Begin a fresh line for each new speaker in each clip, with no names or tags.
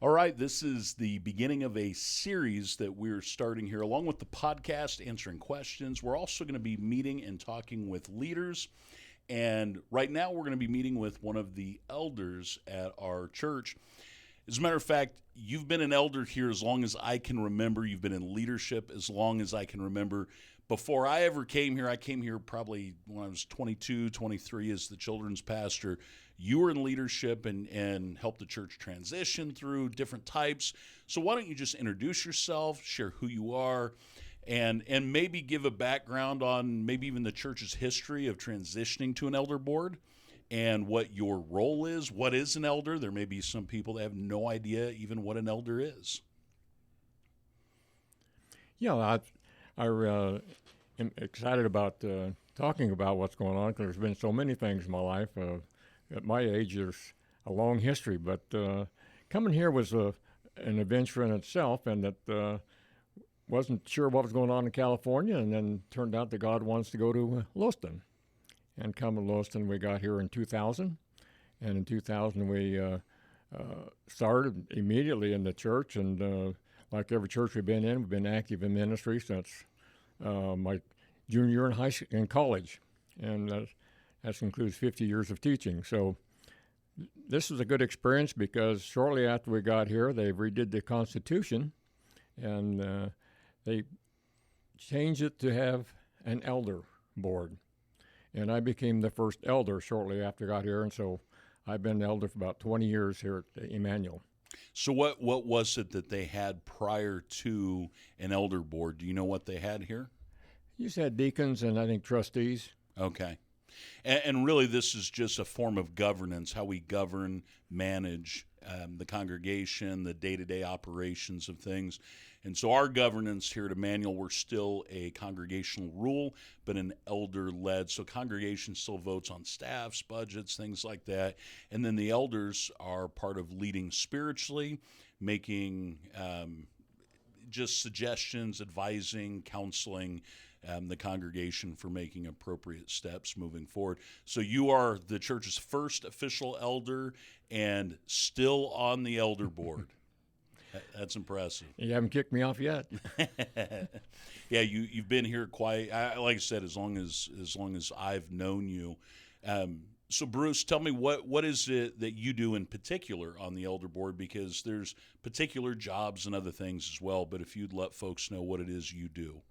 All right, this is the beginning of a series that we're starting here, along with the podcast, answering questions. We're also going to be meeting and talking with leaders. And right now, we're going to be meeting with one of the elders at our church. As a matter of fact, you've been an elder here as long as I can remember. You've been in leadership as long as I can remember. Before I ever came here, I came here probably when I was 22, 23 as the children's pastor. You were in leadership and helped the church transition through different types. So why don't you just introduce yourself, share who you are, and maybe give a background on maybe even the church's history of transitioning to an elder board and what your role is. What is an elder? There may be some people that have no idea even what an elder is.
Yeah, am excited about talking about what's going on because there's been so many things in my life. At my age, there's a long history, but coming here was an adventure in itself, and that wasn't sure what was going on in California, and then turned out that God wants to go to Lewiston. And come to Lewiston, we got here in 2000, and in 2000 we started immediately in the church, and like every church we've been active in ministry since my junior year in college, and that includes 50 years of teaching. So this was a good experience because shortly after we got here, they redid the Constitution, and they changed it to have an elder board. And I became the first elder shortly after I got here, and so I've been elder for about 20 years here at Emmanuel.
So what was it that they had prior to an elder board? Do you know what they had here?
You said deacons and I think trustees.
Okay. And really this is just a form of governance, how we govern, manage the congregation, the day-to-day operations of things. And so our governance here at Emmanuel, we're still a congregational rule, but an elder-led. So congregation still votes on staffs, budgets, things like that. And then the elders are part of leading spiritually, making just suggestions, advising, counseling the congregation for making appropriate steps moving forward. So you are the church's first official elder and still on the elder board. That's impressive.
You haven't kicked me off yet.
Yeah, you've been here quite. Like I said, as long as I've known you. So Bruce, tell me what is it that you do in particular on the elder board, because there's particular jobs and other things as well. But if you'd let folks know what it is you do.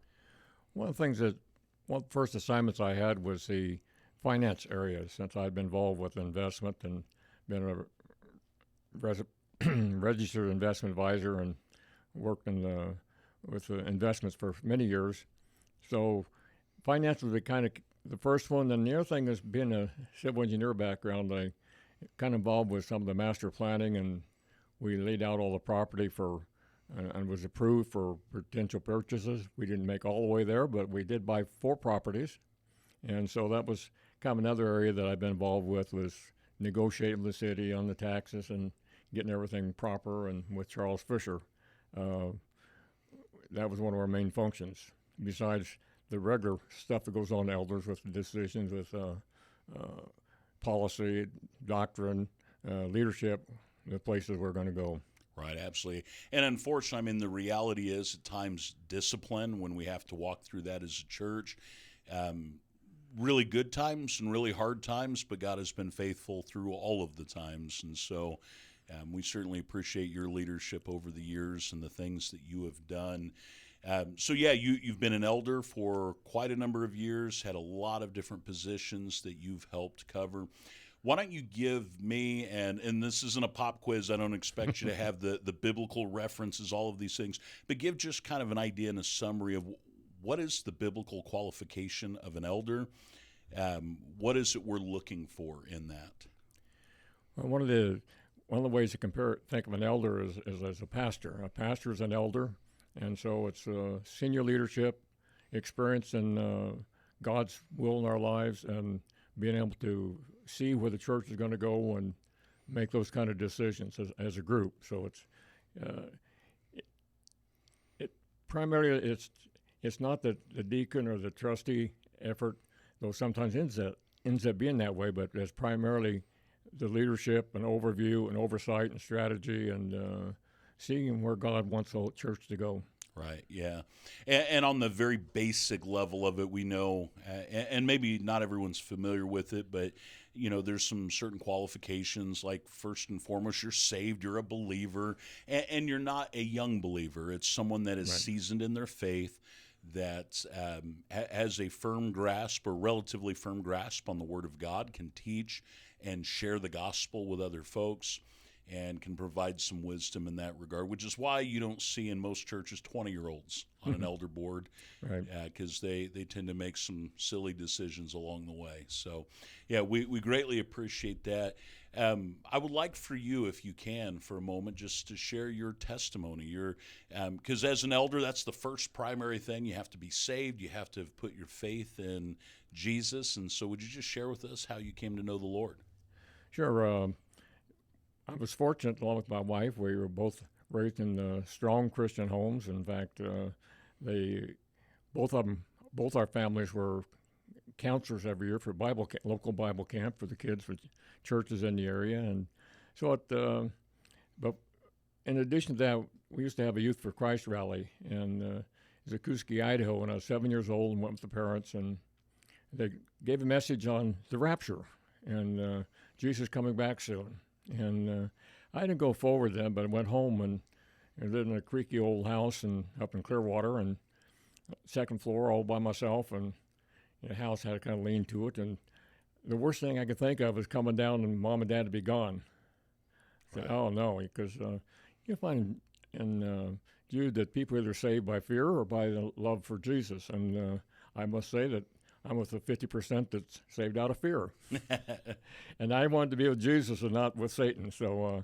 One of the things one of the first assignments I had was the finance area, since I'd been involved with investment and been a registered investment advisor and worked with investments for many years. So finance was the first one. And the other thing is being a civil engineer background, I kind of involved with some of the master planning, and we laid out all the property and was approved for potential purchases. We didn't make all the way there, but we did buy 4 properties. And so that was kind of another area that I've been involved with, was negotiating with the city on the taxes and getting everything proper. And with Charles Fisher, that was one of our main functions, besides the regular stuff that goes on to elders with decisions, with policy, doctrine, leadership, the places we're going to go.
Right, absolutely. And unfortunately, I mean, the reality is at times discipline when we have to walk through that as a church. Really good times and really hard times, but God has been faithful through all of the times. And so we certainly appreciate your leadership over the years and the things that you have done. So yeah, you've been an elder for quite a number of years, had a lot of different positions that you've helped cover. Why don't you give me, and this isn't a pop quiz, I don't expect you to have the biblical references, all of these things, but give just kind of an idea and a summary of what is the biblical qualification of an elder? What is it we're looking for in that?
Well, one of the ways to think of an elder is as a pastor. A pastor is an elder, and so it's senior leadership, experience in God's will in our lives, and being able to see where the church is going to go and make those kind of decisions as a group. So it's primarily it's not the deacon or the trustee effort, though sometimes ends up being that way, but it's primarily the leadership and overview and oversight and strategy and seeing where God wants the church to go.
Right, yeah. And on the very basic level of it, we know, and maybe not everyone's familiar with it, but, there's some certain qualifications, like first and foremost, you're saved, you're a believer, and you're not a young believer. It's someone that is seasoned in their faith, that has a firm grasp or relatively firm grasp on the Word of God, can teach and share the gospel with other folks, and can provide some wisdom in that regard, which is why you don't see in most churches 20-year-olds on an elder board, because they tend to make some silly decisions along the way. So, yeah, we greatly appreciate that. I would like for you, if you can, for a moment, just to share your testimony. Because as an elder, that's the first primary thing. You have to be saved. You have to have put your faith in Jesus. And so would you just share with us how you came to know the Lord?
Sure. I was fortunate, along with my wife. We were both raised in strong Christian homes. In fact, both our families were counselors every year for local Bible camp for the kids for churches in the area. And so, but in addition to that, we used to have a Youth for Christ rally in Zakooski, Idaho, when I was 7 years old, and went with the parents, and they gave a message on the rapture and Jesus coming back soon. And I didn't go forward then, but I went home and I lived in a creaky old house up in Clearwater, and second floor all by myself, and the house had a kind of lean to it. And the worst thing I could think of was coming down and Mom and Dad to be gone. I said, oh no, because you find in Jude that people either saved by fear or by the love for Jesus. And I must say that I'm with the 50% that's saved out of fear. And I wanted to be with Jesus and not with Satan. So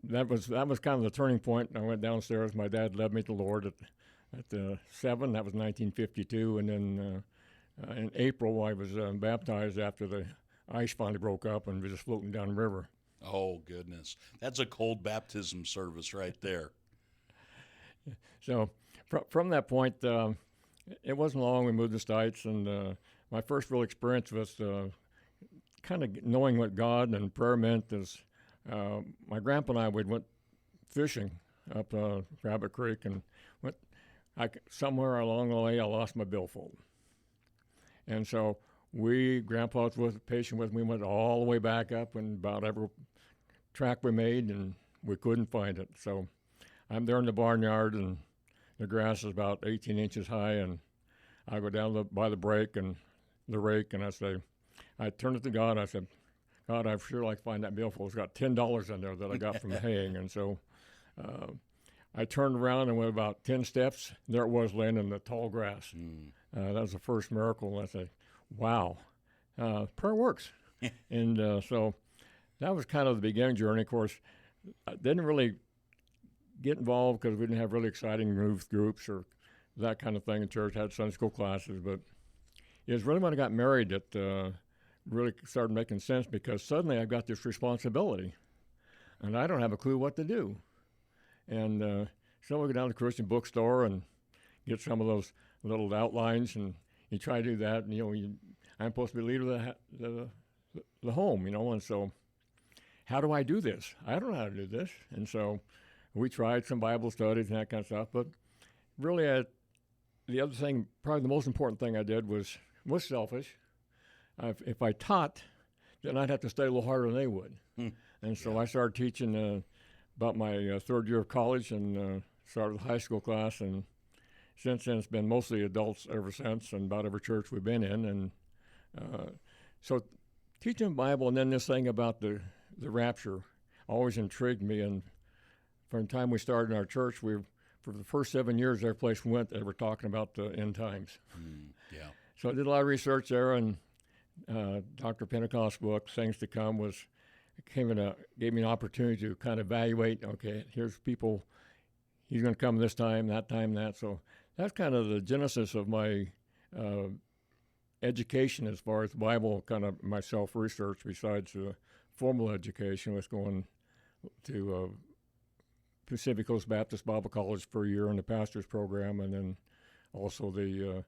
that was kind of the turning point. I went downstairs. My dad led me to the Lord at 7. That was 1952. And then in April, I was baptized after the ice finally broke up and was just floating down the river.
Oh, goodness. That's a cold baptism service right there.
So from that point, it wasn't long we moved to Stites, and my first real experience was kind of knowing what God and prayer meant. Is my grandpa and I went fishing up Rabbit Creek, and somewhere along the way I lost my billfold, and so Grandpa was patient with me. We went all the way back up and about every track we made, and we couldn't find it. So I'm there in the barnyard, and the grass is about 18 inches high, and I go down by the rake, and I turn it to God. I said, God, I'd sure like to find that billfold. It's got $10 in there that I got from haying. And so I turned around and went about 10 steps. There it was laying in the tall grass. That was the first miracle. And I said, wow, prayer works. And so that was kind of the beginning journey. Of course, I didn't really get involved because we didn't have really exciting youth groups or that kind of thing in church. Had Sunday school classes, but it was really when I got married that really started making sense, because suddenly I've got this responsibility, and I don't have a clue what to do. And so we go down to the Christian bookstore and get some of those little outlines, and you try to do that, and I'm supposed to be leader of the home, and so how do I do this? I don't know how to do this. And so we tried some Bible studies and that kind of stuff, but really the other thing, probably the most important thing I did was selfish. If I taught, then I'd have to stay a little harder than they would. And so I started teaching about my third year of college, and started the high school class, and since then it's been mostly adults ever since, and about every church we've been in. And so teaching the Bible, and then this thing about the rapture always intrigued me. And from the time we started in our church, for the first 7 years, every place we went, they were talking about the end times.
Yeah.
So I did a lot of research there, and Dr. Pentecost's book, Things to Come, gave me an opportunity to kind of evaluate, okay, here's people, he's going to come this time, that. So that's kind of the genesis of my education as far as the Bible, kind of my self-research, besides formal education, was going to Pacific Coast Baptist Bible College for a year in the pastor's program, and then also the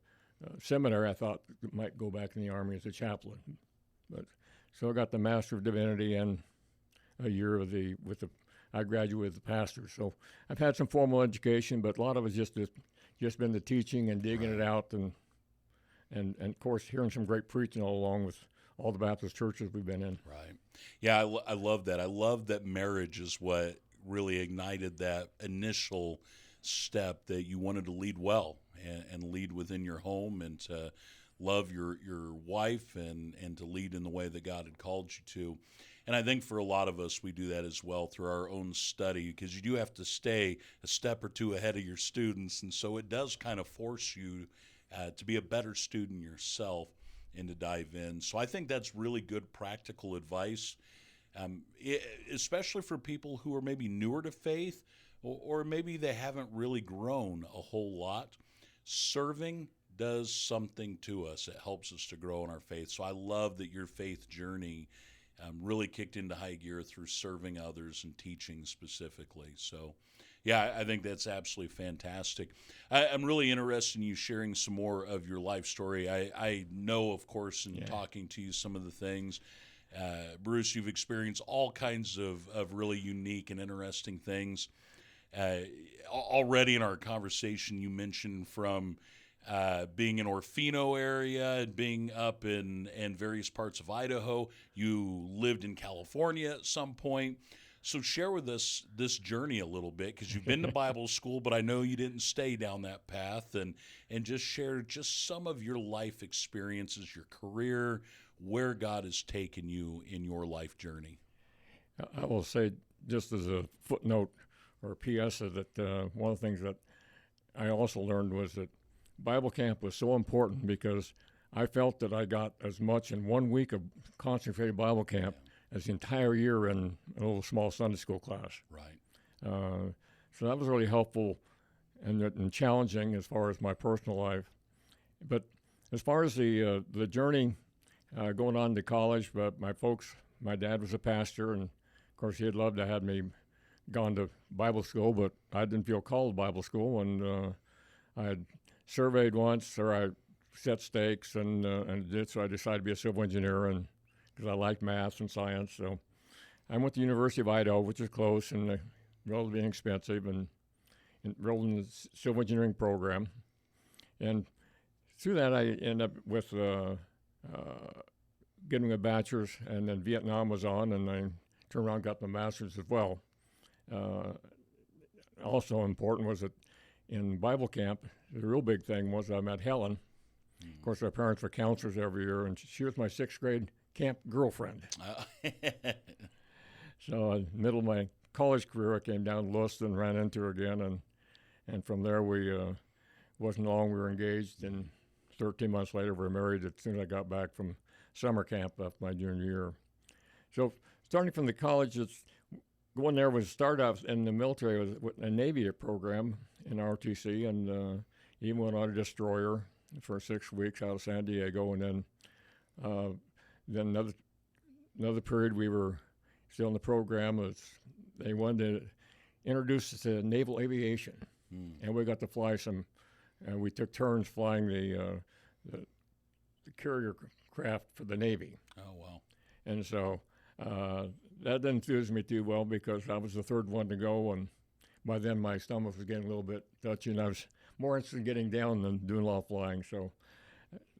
seminary. I thought might go back in the Army as a chaplain. But So I got the Master of Divinity and a year I graduated with the pastor. So I've had some formal education, but a lot of it's just been the teaching and digging it out, and of course hearing some great preaching all along with all the Baptist churches we've been in.
Right. Yeah, I love that. I love that marriage is what really ignited that initial step that you wanted to lead well and lead within your home and to love your wife and to lead in the way that God had called you to. And I think for a lot of us, we do that as well through our own study, because you do have to stay a step or two ahead of your students. And so it does kind of force you to be a better student yourself and to dive in. So I think that's really good practical advice, especially for people who are maybe newer to faith, or maybe they haven't really grown a whole lot. Serving does something to us. It helps us to grow in our faith. So I love that your faith journey really kicked into high gear through serving others and teaching specifically. So, yeah, I think that's absolutely fantastic. I'm really interested in you sharing some more of your life story. I know, of course, in talking to you some of the things, Bruce, you've experienced all kinds of really unique and interesting things. Already in our conversation, you mentioned from being in Orfino area and being up in various parts of Idaho. You lived in California at some point. So share with us this journey a little bit, because you've been to Bible school, but I know you didn't stay down that path, and just share just some of your life experiences, your career, where God has taken you in your life journey.
I will say, just as a footnote or a PS, that one of the things that I also learned was that Bible camp was so important, because I felt that I got as much in 1 week of concentrated Bible camp as the entire year in a little small Sunday school class.
Right.
So that was really helpful and challenging as far as my personal life. But as far as the journey going on to college, my dad was a pastor, and of course he had loved to have me gone to Bible school, but I didn't feel called to Bible school, and I had surveyed once, or I set stakes, and did, so I decided to be a civil engineer, and because I liked math and science. So I went to the University of Idaho, which is close and relatively inexpensive, and enrolled in the civil engineering program. And through that, I ended up with getting a bachelor's, and then Vietnam was on, and I turned around and got my master's as well. Also important was that in Bible camp, the real big thing was I met Helen. Of course, our parents were counselors every year, and she was my sixth grade camp girlfriend. So in the middle of my college career, I came down to Lewiston, ran into her again, and from there wasn't long we were engaged, and 13 months later we were married as soon as I got back from summer camp after my junior year. So starting from the college, going there was start off in the military with a Navy program in ROTC, and even went on a destroyer for 6 weeks out of San Diego, and then another period we were still in the program. They wanted to introduce us to naval aviation, and we got to fly some. We took turns flying the carrier craft for the Navy.
Oh, wow.
And so that didn't enthuse me too well, because I was the third one to go, and by then my stomach was getting a little bit touchy, and I was more interested in getting down than doing a lot of flying. So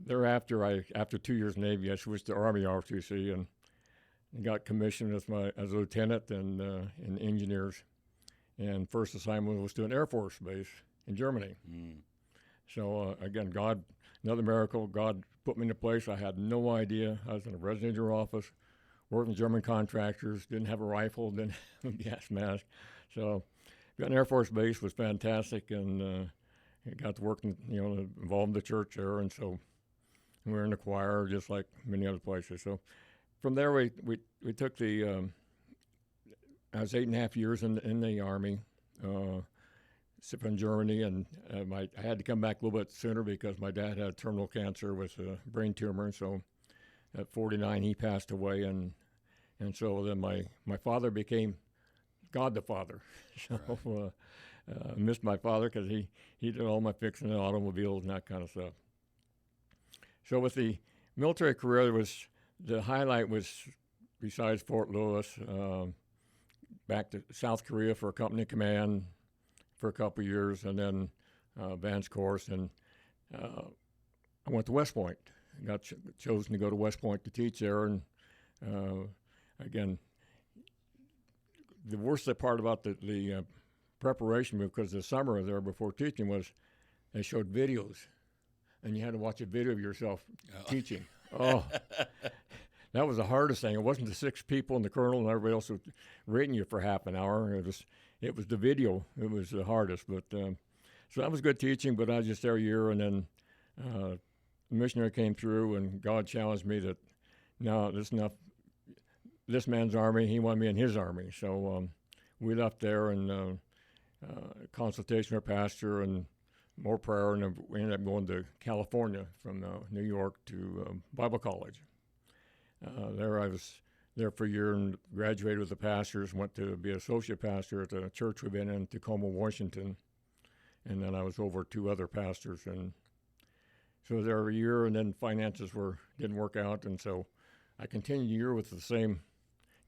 thereafter, after 2 years in the Navy, I switched to Army ROTC and got commissioned as a lieutenant and in engineers. And first assignment was to an Air Force base in Germany. So again, another miracle. God put me in a place I had no idea. I was in a residential office, working with German contractors, didn't have a rifle, didn't have a gas mask. So got an Air Force base, was fantastic, and got to work involved in the church there, and so we were in the choir just like many other places. So from there we took I was 8.5 years in the Army, in Germany, and I had to come back a little bit sooner because my dad had terminal cancer with a brain tumor, and so at 49 he passed away, and so then my father became God the Father. So
Right.
I missed my father because he did all my fixing in automobiles and that kind of stuff. So with the military career, there was the highlight was, besides Fort Lewis, back to South Korea for a company command for a couple of years, and then advanced course, and I went to West Point. Got chosen to go to West Point to teach there, and again, the worst part about the preparation, because the summer there before teaching, was they showed videos, and you had to watch a video of yourself teaching. Oh, that was the hardest thing. It wasn't the 6 people and the colonel and everybody else was rating you for half an hour. It was the video. It was the hardest. But so that was good teaching. But I was just there a year, and then the missionary came through, and God challenged me that no, this is enough. This man's army. He wanted me in his army. So we left there, and consultation with our pastor and more prayer, and we ended up going to California from New York to Bible college. There I was there for a year and graduated with the pastors, went to be associate pastor at the church we've been in Tacoma, Washington, and then I was over 2 other pastors. And so there a year, and then finances didn't work out, and so I continued a year with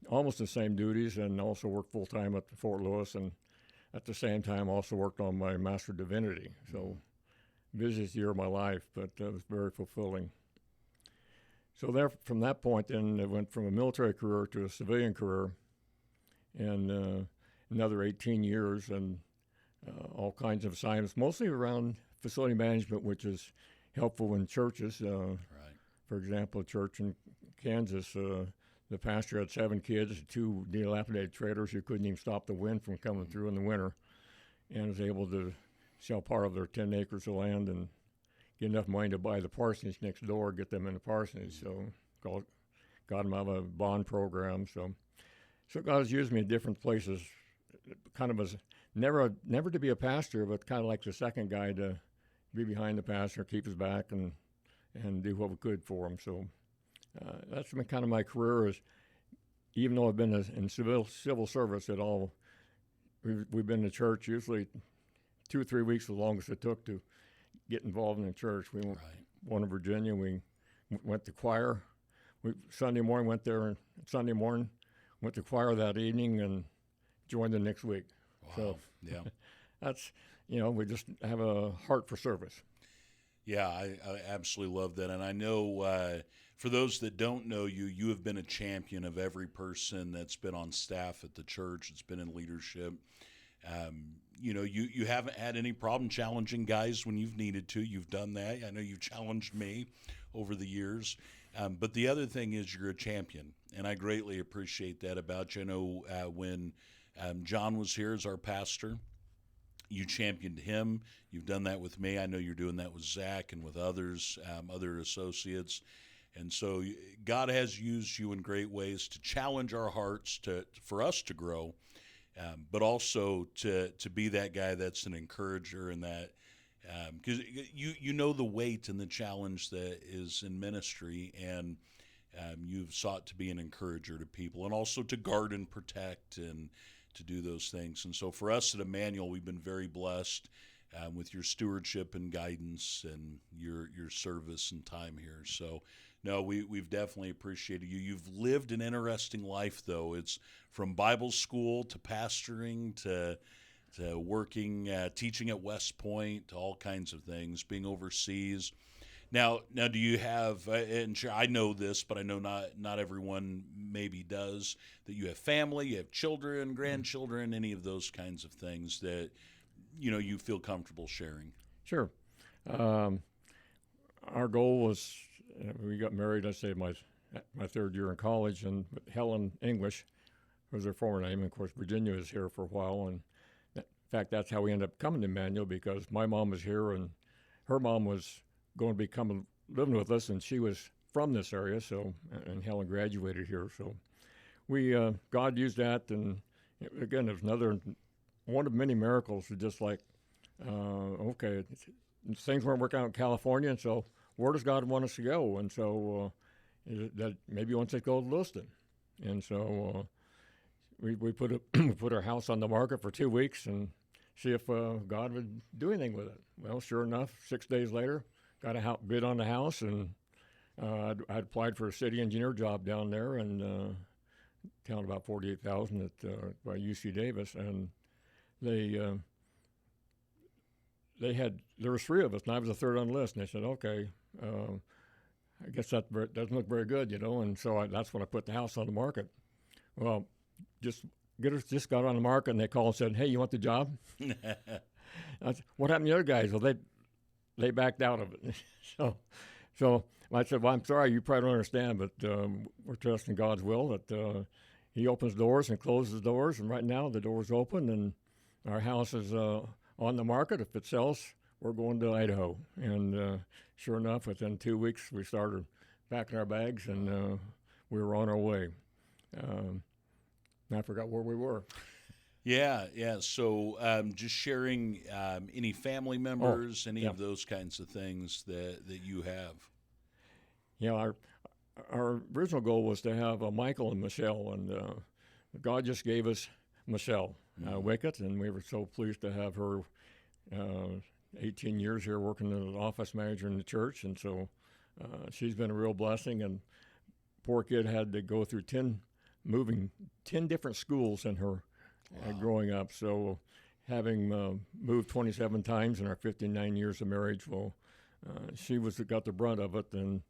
almost the same duties, and also worked full-time at Fort Lewis, and at the same time also worked on my Master of Divinity. So busiest year of my life, but it was very fulfilling. So there, from that point, then it went from a military career to a civilian career, and another 18 years, and all kinds of assignments, mostly around facility management, which is helpful in churches.
Right.
For example, a church in Kansas, the pastor had 7 kids, 2 dilapidated trailers who couldn't even stop the wind from coming through in the winter, and was able to sell part of their 10 acres of land and get enough money to buy the parsonage next door, get them in the parsonage. So got them out of a bond program. So God has used me in different places, kind of as never to be a pastor, but kind of like the second guy to be behind the pastor, keep his back, and do what we could for him. So that's been kind of my career. Is even though I've been in civil service at all, we've been to church usually 2 or 3 weeks, the longest it took to get involved in the church. We went one in Virginia. We went to choir. Sunday morning went there. Sunday morning went to choir that evening and joined the next week.
Wow.
So
yeah,
that's we just have a heart for service.
Yeah, I absolutely love that, and I know for those that don't know you, you have been a champion of every person that's been on staff at the church. It's been in leadership. You haven't had any problem challenging guys when you've needed to. You've done that. I know you've challenged me over the years. But the other thing is you're a champion, and I greatly appreciate that about you. I know when John was here as our pastor, you championed him. You've done that with me. I know you're doing that with Zach and with others, other associates. And so God has used you in great ways to challenge our hearts, for us to grow, but also to be that guy that's an encourager, and that because you know the weight and the challenge that is in ministry, and you've sought to be an encourager to people, and also to guard and protect and to do those things. And so for us at Emmanuel, we've been very blessed with your stewardship and guidance and your service and time here. So no, we've definitely appreciated you. You've lived an interesting life, though. It's from Bible school to pastoring to working, teaching at West Point, to all kinds of things, being overseas. Now, do you have? And sure, I know this, but I know not everyone maybe does. That you have family, you have children, grandchildren, any of those kinds of things that you feel comfortable sharing.
Sure. Our goal was. We got married, I say, my 3rd year in college, and Helen English was her former name. And of course, Virginia was here for a while, and in fact, that's how we ended up coming to Emmanuel, because my mom was here, and her mom was going to be living with us, and she was from this area. So, and Helen graduated here. So, God used that, and again, it was another one of many miracles. Just like, okay, things weren't working out in California, and so. Where does God want us to go? And so that maybe he wants us to go to Lewiston. And so we put our house on the market for 2 weeks and see if God would do anything with it. Well, sure enough, 6 days later, got a bid on the house, and I'd applied for a city engineer job down there in town about 48,000 at by UC Davis, and they there were three of us, and I was the third on the list. And they said, "Okay, I guess that doesn't look very good, you know." And so that's when I put the house on the market. Well, just got on the market, and they called and said, "Hey, you want the job?" I said, "What happened to the other guys?" Well, they backed out of it. so I said, "Well, I'm sorry, you probably don't understand, but we're trusting God's will that He opens doors and closes doors, and right now the door's open, and our house is on the market. If it sells, we're going to Idaho." And sure enough, within 2 weeks, we started packing our bags, and we were on our way. I forgot where we were.
Yeah. So just sharing any family members, any of those kinds of things that you have.
Yeah, our original goal was to have Michael and Michelle, and God just gave us Michelle Wickett, and we were so pleased to have her 18 years here working as an office manager in the church, and so she's been a real blessing. And poor kid had to go through 10 different schools in her growing up. So having moved 27 times in our 59 years of marriage, she got the brunt of it, and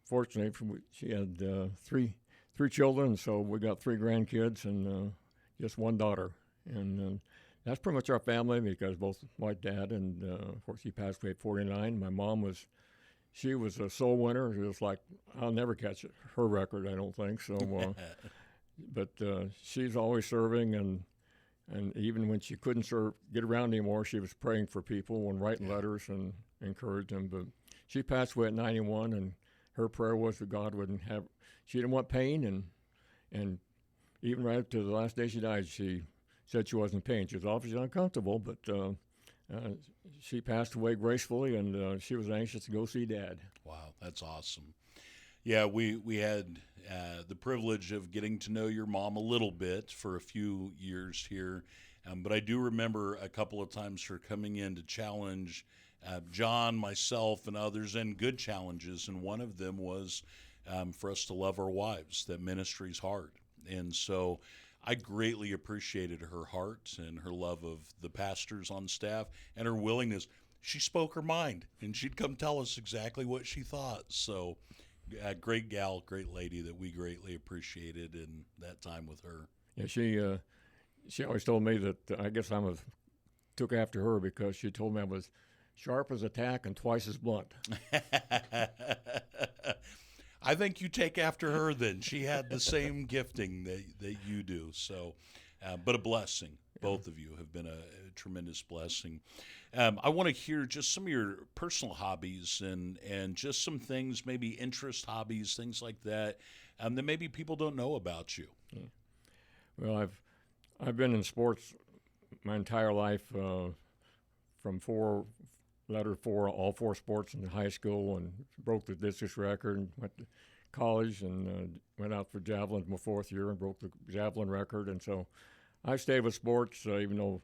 fortunately she had three children, so we got 3 grandkids and just one daughter. And that's pretty much our family, because both my dad and, of course, he passed away at 49. My mom was a soul winner. It was like, I'll never catch her record, I don't think. So, but she's always serving, and even when she couldn't get around anymore, she was praying for people and writing letters and encouraging them. But she passed away at 91, and her prayer was that God wouldn't have. She didn't want pain, and even right up to the last day she died, she said she wasn't in pain. She was obviously uncomfortable, but she passed away gracefully, and she was anxious to go see Dad.
Wow, that's awesome. Yeah, we had the privilege of getting to know your mom a little bit for a few years here, but I do remember a couple of times her coming in to challenge John, myself, and others, and good challenges, and one of them was for us to love our wives, that ministry's hard. And so I greatly appreciated her heart and her love of the pastors on staff and her willingness. She spoke her mind, and she'd come tell us exactly what she thought. So great gal, great lady that we greatly appreciated in that time with her.
Yeah, she always told me that I guess took after her, because she told me I was sharp as a tack and twice as blunt.
I think you take after her then. She had the same gifting that you do. So, but a blessing. Both of you have been a tremendous blessing. I want to hear just some of your personal hobbies and just some things, maybe interest hobbies, things like that, that maybe people don't know about you.
Yeah. Well, I've been in sports my entire life, from all 4 sports in high school, and broke the district record, and went to college, and went out for javelin my 4th year and broke the javelin record. And so I stayed with sports, even though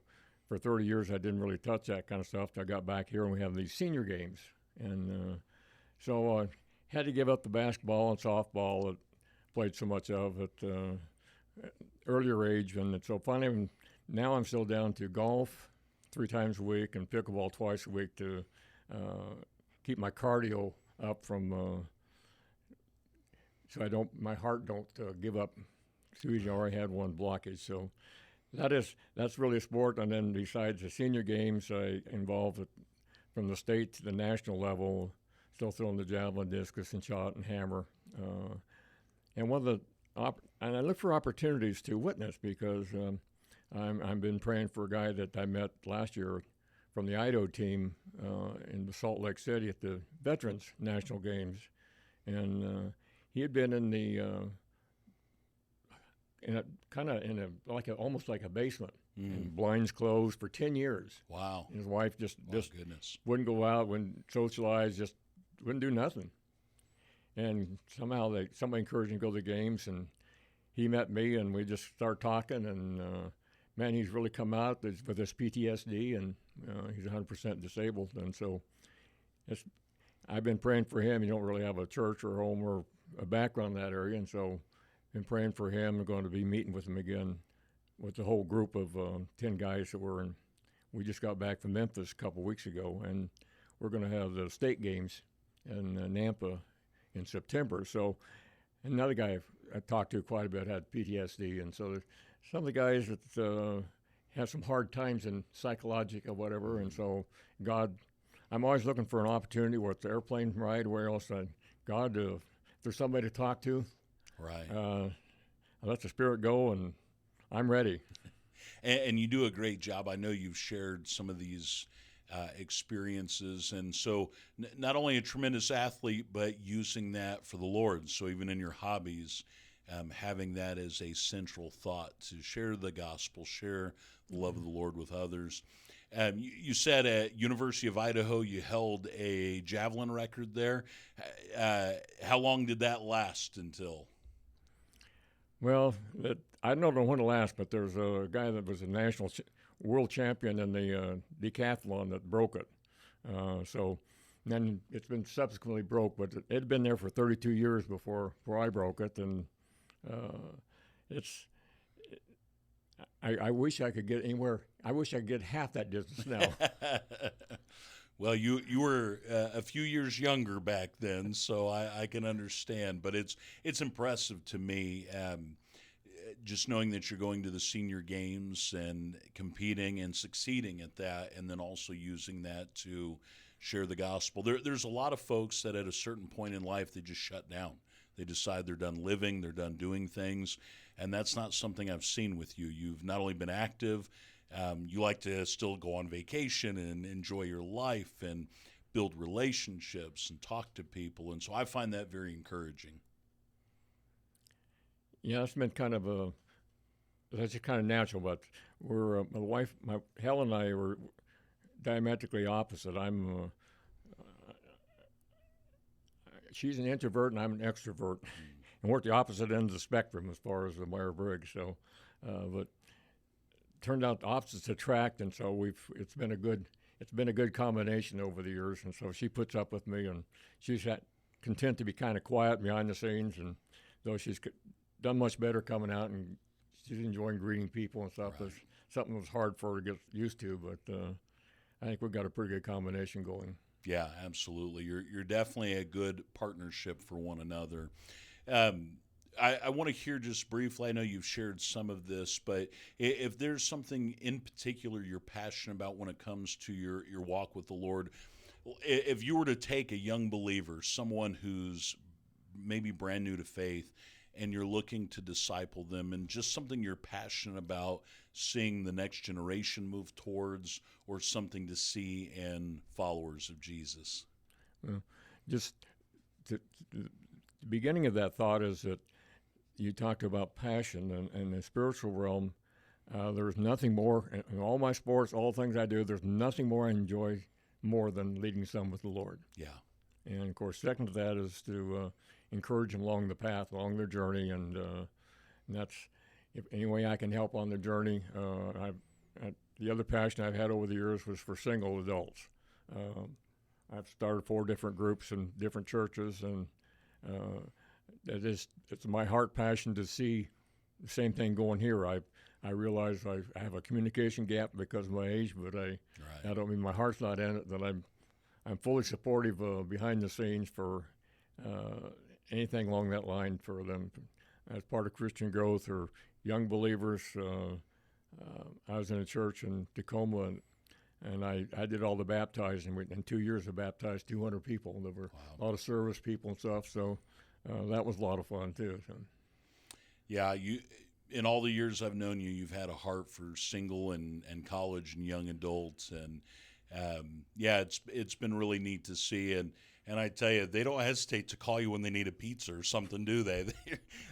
for 30 years I didn't really touch that kind of stuff. I got back here, and we have these senior games. And so I had to give up the basketball and softball that played so much of at earlier age. And so finally, now I'm still down to golf 3 times a week and pickleball twice a week to keep my cardio up so my heart don't give up too easy. I already had one blockage. So that's really a sport. And then besides the senior games, I involved from the state to the national level, still throwing the javelin, discus, and shot, and hammer. And and I look for opportunities to witness, because I've been praying for a guy that I met last year from the Idaho team in Salt Lake City at the Veterans National Games, and he had been in almost like a basement, and blinds closed for 10 years.
Wow!
And his wife just
goodness.
Wouldn't go out, wouldn't socialize, just wouldn't do nothing. And somehow somebody encouraged him to go to the games, and he met me, and we just started talking, and man, he's really come out with his PTSD, and he's 100% disabled. And so I've been praying for him. You don't really have a church or home or a background in that area, and so been praying for him. I'm going to be meeting with him again with the whole group of 10 guys that were in. We just got back from Memphis a couple weeks ago, and we're going to have the state games in Nampa in September. So another guy I talked to quite a bit had PTSD, and so some of the guys that have some hard times in psychological whatever, and so God, I'm always looking for an opportunity, whether it's an airplane ride or where else. God, if there's somebody to talk to,
Right.
I let the Spirit go, and I'm ready.
And you do a great job. I know you've shared some of these experiences, and so not only a tremendous athlete, but using that for the Lord. So even in your hobbies, having that as a central thought to share the gospel, share the love of the Lord with others. You said at University of Idaho you held a javelin record there. How long did that last until?
Well, I don't know when it lasts, but there's a guy that was a national world champion in the decathlon that broke it. So then it's been subsequently broke, but it had been there for 32 years before I broke it, and it's. I wish I could get anywhere. I wish I could get half that distance now.
Well, you were a few years younger back then, so I can understand. But it's impressive to me, just knowing that you're going to the senior games and competing and succeeding at that, and then also using that to share the gospel. There's a lot of folks that at a certain point in life they just shut down. They decide they're done living, they're done doing things, and that's not something I've seen with you. You've not only been active. You like to still go on vacation and enjoy your life and build relationships and talk to people. And so I find that very encouraging.
Yeah, it's been that's just kind of natural, but we're, my wife, Helen and I were diametrically opposite. She's an introvert and I'm an extrovert. And we're at the opposite ends of the spectrum as far as the Meyer-Briggs. So, but turned out the opposites attract, and so it's been a good combination over the years. And so she puts up with me, and she's content to be kind of quiet behind the scenes. And though she's done much better coming out, and she's enjoying greeting people and stuff.
Right.
There's something that was hard for her to get used to, but I think we've got a pretty good combination going.
Yeah, absolutely. You're definitely a good partnership for one another. I want to hear just briefly, I know you've shared some of this, but if there's something in particular you're passionate about when it comes to your walk with the Lord, if you were to take a young believer, someone who's maybe brand new to faith, and you're looking to disciple them, and just something you're passionate about seeing the next generation move towards, or something to see in followers of Jesus?
Just the beginning of that thought is that you talked about passion and the spiritual realm. There's nothing more in all my sports, all things I do. There's nothing more I enjoy more than leading some with the Lord.
Yeah.
And of course, second to that is to encourage them along the path, along their journey, and that's if any way I can help on the journey. The other passion I've had over the years was for single adults. I've started 4 different groups in different churches, and it's my heart passion to see the same thing going here. I realize I have a communication gap because of my age, but I don't mean my heart's not in it. That I'm fully supportive behind the scenes for anything along that line for them as part of Christian growth or young believers. I was in a church in Tacoma, and I did all the baptizing. In 2 years, I baptized 200 people. There were a lot of service people and stuff, so that was a lot of fun too. So.
Yeah, in all the years I've known you, you've had a heart for single and college and young adults, and it's been really neat to see. And I tell you, they don't hesitate to call you when they need a pizza or something, do they?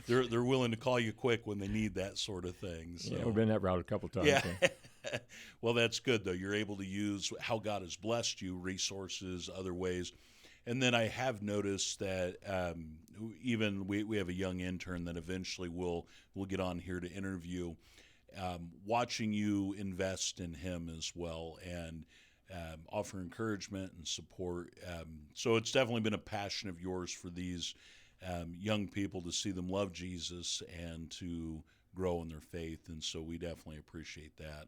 They're willing to call you quick when they need that sort of thing. So.
Yeah, we've been that route a couple times.
Yeah.
So.
Well, that's good, though. You're able to use how God has blessed you, resources, other ways. And then I have noticed that even we have a young intern that eventually we'll get on here to interview, watching you invest in him as well. And offer encouragement and support. So it's definitely been a passion of yours for these young people to see them love Jesus and to grow in their faith. And so we definitely appreciate that.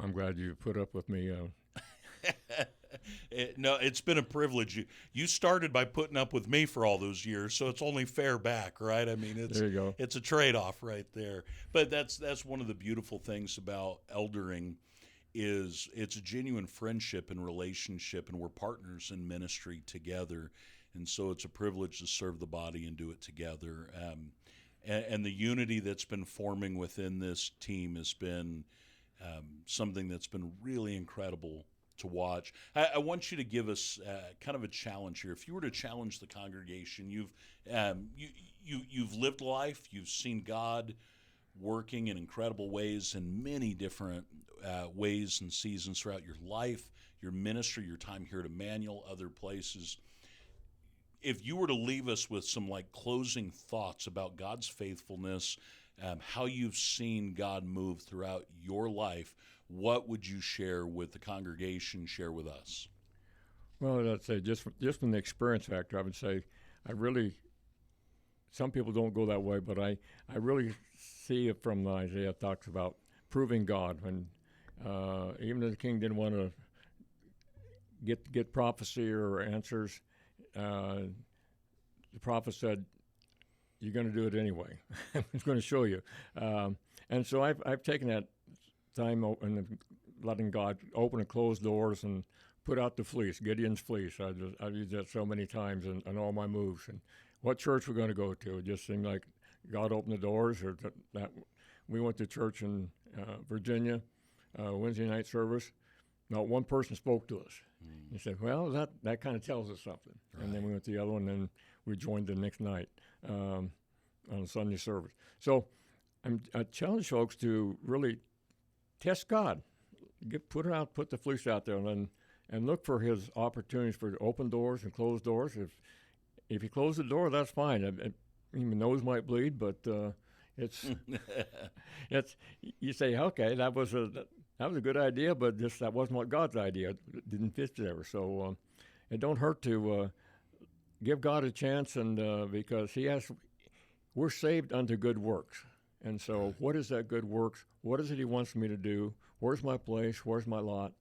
I'm glad you put up with me.
No, it's been a privilege. You started by putting up with me for all those years, so it's only fair back, right? I mean,
There you go.
it's a trade-off right there. But that's one of the beautiful things about eldering is it's a genuine friendship and relationship, and we're partners in ministry together. And so it's a privilege to serve the body and do it together. And the unity that's been forming within this team has been something that's been really incredible to watch. I want you to give us kind of a challenge here. If you were to challenge the congregation, you've lived life, you've seen God working in incredible ways in many different ways and seasons throughout your life, your ministry, your time here at Emmanuel, other places. If you were to leave us with some closing thoughts about God's faithfulness, how you've seen God move throughout your life, what would you share with the congregation, share with us?
Well, I'd say just from the experience factor, I would say some people don't go that way, but I really see it from Isaiah talks about proving God. When even if the king didn't want to get prophecy or answers, the prophet said, "You're going to do it anyway. I'm going to show you." And so I've taken that time and letting God open and close doors and put out the fleece, Gideon's fleece. I've used that so many times in all my moves. And what church we're going to go to, it just seemed like God opened the doors. Or that we went to church in Virginia, Wednesday night service. Not one person spoke to us. He said, "Well, that kind of tells us something." Right. And then we went to the other one, and then we joined the next night on Sunday service. So I challenge folks to really test God, put the fleece out there, and look for His opportunities for open doors and closed doors. If He closed the door, that's fine. Your nose might bleed, but it's you say, okay, that was a good idea, but that wasn't what God's idea. It didn't fit there. So it don't hurt to give God a chance, and because we're saved unto good works. And so what is that good works? What is it He wants me to do? Where's my place? Where's my lot?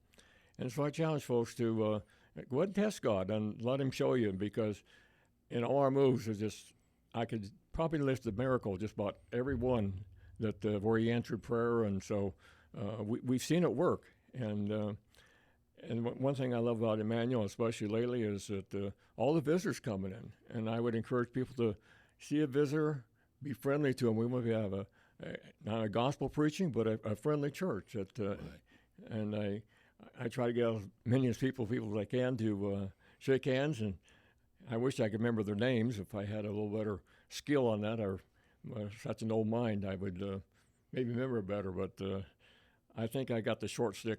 And so I challenge folks to go ahead and test God and let Him show you, because in all our moves, I could probably list a miracle, just about every one that where He answered prayer. And so we've seen it work. And one thing I love about Emmanuel, especially lately, is that all the visitors coming in. And I would encourage people to see a visitor, be friendly to them. We want to have not a gospel preaching, but a friendly church. Right. And I try to get as many people as I can to shake hands. And I wish I could remember their names. If I had a little better skill on that, or such an old mind, I would maybe remember it better. But I think I got the short stick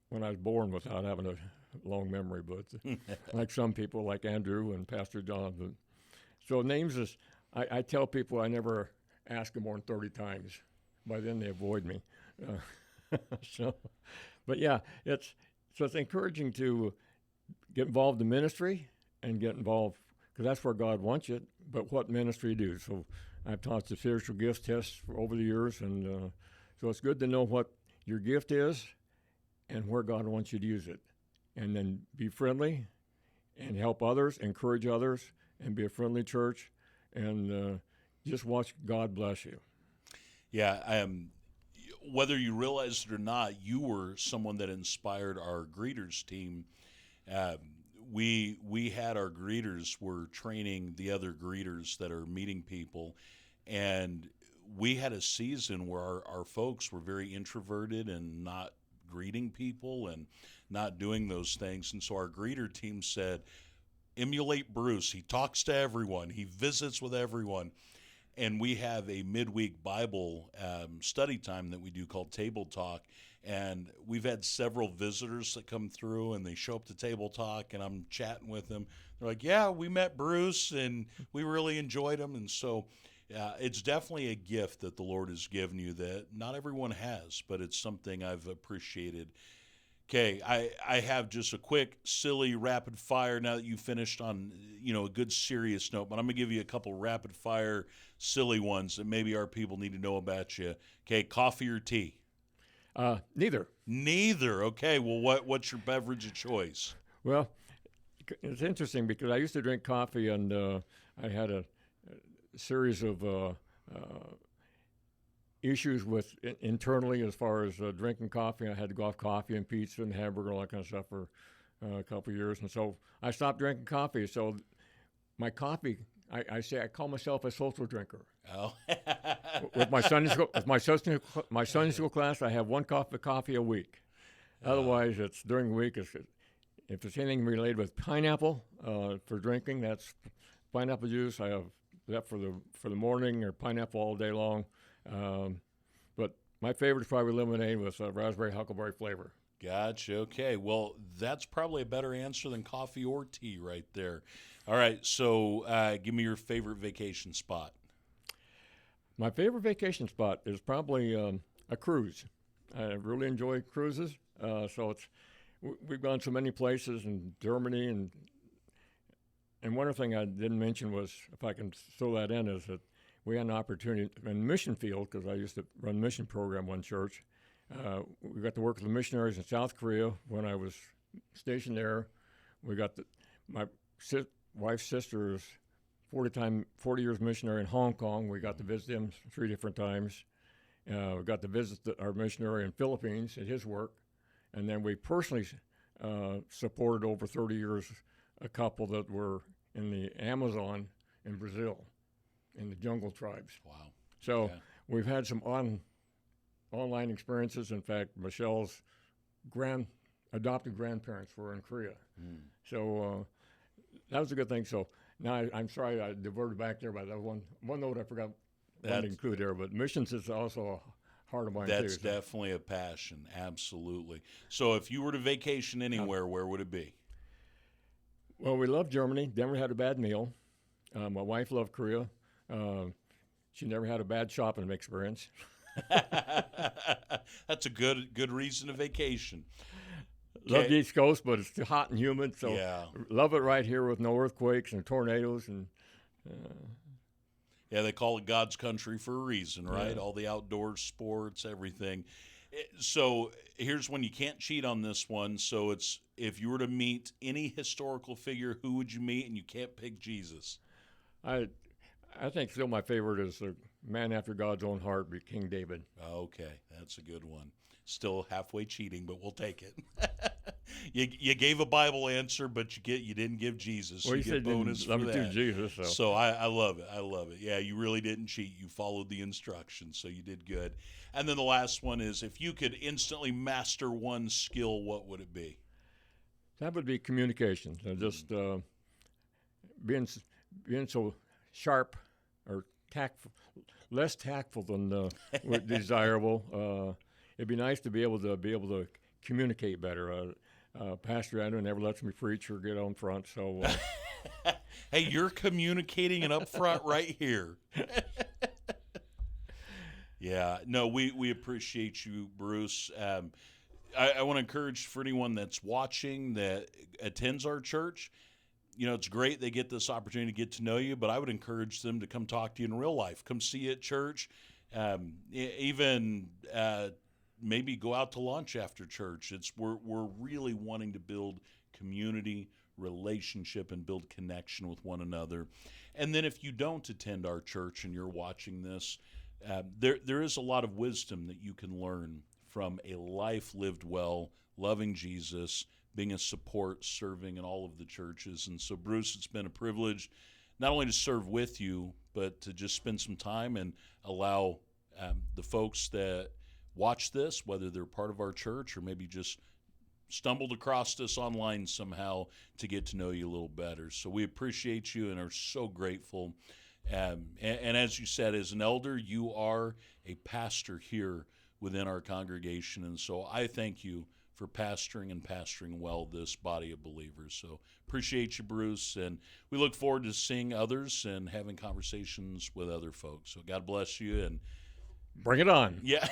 when I was born without having a long memory. But like some people, like Andrew and Pastor John. So names is, I tell people I never ask them more than 30 times. By then they avoid me. But yeah, it's encouraging to get involved in ministry and get involved, because that's where God wants you. But what ministry do? So I've taught the spiritual gifts test over the years, and so it's good to know what your gift is and where God wants you to use it, and then be friendly and help others, encourage others, and be a friendly church, and just watch God bless you.
Yeah, whether you realize it or not, you were someone that inspired our greeters team. We had our greeters were training the other greeters that are meeting people, and we had a season where our folks were very introverted and not greeting people and not doing those things. And so our greeter team said, emulate Bruce. He talks to everyone. He visits with everyone. And we have a midweek Bible study time that we do called Table Talk. And we've had several visitors that come through, and they show up to Table Talk, and I'm chatting with them. They're like, yeah, we met Bruce, and we really enjoyed him. And so it's definitely a gift that the Lord has given you that not everyone has, but it's something I've appreciated. Okay, I have just a quick, silly, rapid fire now that you finished on, a good serious note, but I'm going to give you a couple rapid fire, silly ones that maybe our people need to know about you. Okay, coffee or tea?
Neither.
Neither. Okay, well, what's your beverage of choice?
Well, it's interesting because I used to drink coffee, and I had a series of issues with internally as far as drinking coffee. I had to go off coffee and pizza and hamburger and all that kind of stuff for a couple of years, and so I stopped drinking coffee. So my coffee, I call myself a social drinker.
Oh,
With my Sunday school, my Sunday school class, I have one cup of coffee a week. Otherwise, it's during the week. If it's anything related with pineapple for drinking, that's pineapple juice. I have that for the morning, or pineapple all day long. But my favorite is probably lemonade with raspberry huckleberry flavor.
Gotcha. Okay. Well, that's probably a better answer than coffee or tea right there. All right. So give me your favorite vacation spot.
My favorite vacation spot is probably a cruise. I really enjoy cruises. We've gone to many places in Germany, and one other thing I didn't mention was, if I can throw that in, is that we had an opportunity in the mission field, because I used to run a mission program one church. We got to work with the missionaries in South Korea when I was stationed there. We got my wife's sister is 40 years missionary in Hong Kong. We got to visit him 3 different times. We got to visit our missionary in Philippines at his work. And then we personally supported over 30 years a couple that were in the Amazon in Brazil, in the jungle tribes.
Wow.
So we've had some online experiences. In fact, Michelle's adopted grandparents were in Korea. So that was a good thing. So now I'm sorry I diverted back there, but that one note I forgot to include there. But missions is also a heart of mine too.
That's definitely a passion. Absolutely. So if you were to vacation anywhere, where would it be?
Well, we love Germany. Never had a bad meal. My wife loved Korea. She never had a bad shopping experience.
That's a good reason to vacation.
Love the East Coast, but it's too hot and humid, so
Yeah.
love it right here with no earthquakes and tornadoes. And
Yeah, they call it God's country for a reason, right?
Yeah.
All the outdoor sports, everything. So here's when you can't cheat on this one. So it's, if you were to meet any historical figure, who would you meet? And you can't pick Jesus.
I think still my favorite is a man after God's own heart, King David.
Okay, that's a good one. Still halfway cheating, but we'll take it. You gave a Bible answer, but you didn't give Jesus.
Well,
you get bonus for that.
Jesus.
So I love it. I love it. Yeah, you really didn't cheat. You followed the instructions, so you did good. And then the last one is, if you could instantly master one skill, what would it be?
That would be communication. Just being so sharp or tactful, less tactful than desirable. It'd be nice to be able to communicate better. Pastor Andrew never lets me preach or get on front, so.
Hey, you're communicating it up front right here. Yeah, no, we appreciate you, Bruce. I want to encourage, for anyone that's watching that attends our church, it's great they get this opportunity to get to know you, but I would encourage them to come talk to you in real life. Come see you at church. Even maybe go out to lunch after church. We're really wanting to build community, relationship, and build connection with one another. And then if you don't attend our church and you're watching this, there is a lot of wisdom that you can learn from a life lived well, loving Jesus, being a support, serving in all of the churches. And so, Bruce, it's been a privilege not only to serve with you, but to just spend some time and allow the folks that watch this, whether they're part of our church or maybe just stumbled across this online somehow, to get to know you a little better. So we appreciate you and are so grateful. And as you said, as an elder, you are a pastor here within our congregation. And so I thank you for pastoring and pastoring well this body of believers. So appreciate you, Bruce. And we look forward to seeing others and having conversations with other folks. So God bless you. And
bring it on.
Yeah.